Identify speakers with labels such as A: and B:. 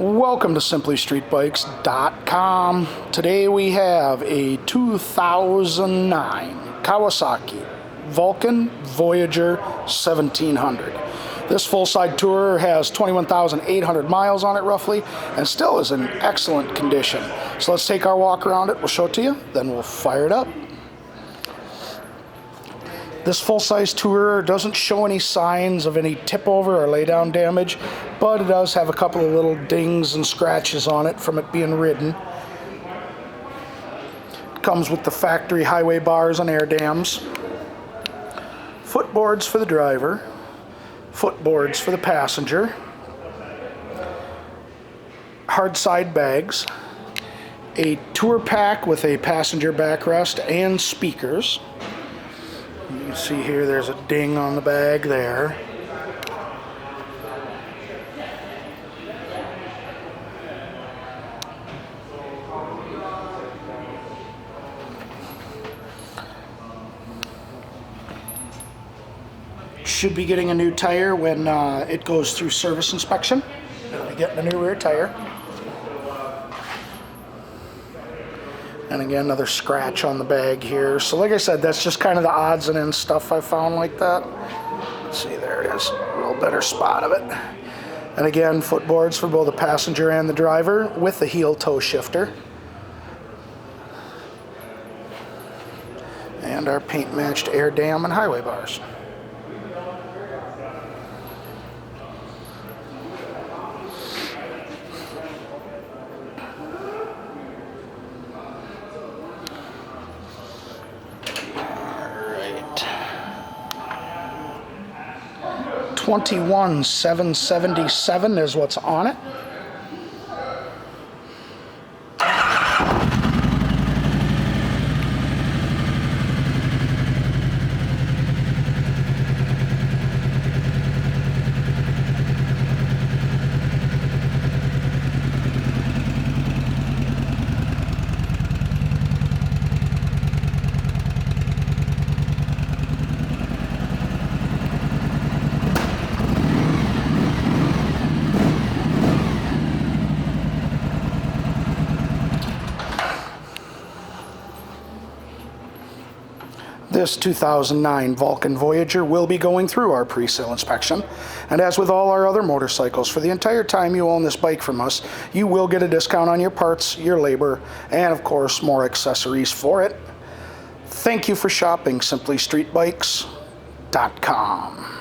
A: Welcome to SimplyStreetBikes.com. Today we have a 2009 Kawasaki Vulcan Voyager 1700. This full-side tourer has 21,800 miles on it roughly and still is in excellent condition. So let's take our walk around it, we'll show it to you, then we'll fire it up. This full-size tourer doesn't show any signs of any tip-over or lay-down damage, but it does have a couple of little dings and scratches on it from it being ridden. It comes with the factory highway bars and air dams, footboards for the driver, footboards for the passenger, hard side bags, a tour pack with a passenger backrest and speakers. You can see here there's a ding on the bag there. Should be getting a new tire when it goes through service inspection. We'll be getting a new rear tire. And again, another scratch on the bag here. So like I said, that's just kind of the odds and ends stuff I found like that. Let's see, there it is. A little better spot of it. And again, footboards for both the passenger and the driver with the heel toe shifter. And our paint matched air dam and highway bars. $21,777 is what's on it. This 2009 Vulcan Voyager will be going through our pre-sale inspection, and as with all our other motorcycles, for the entire time you own this bike from us, you will get a discount on your parts, your labor, and of course more accessories for it. Thank you for shopping SimplyStreetBikes.com.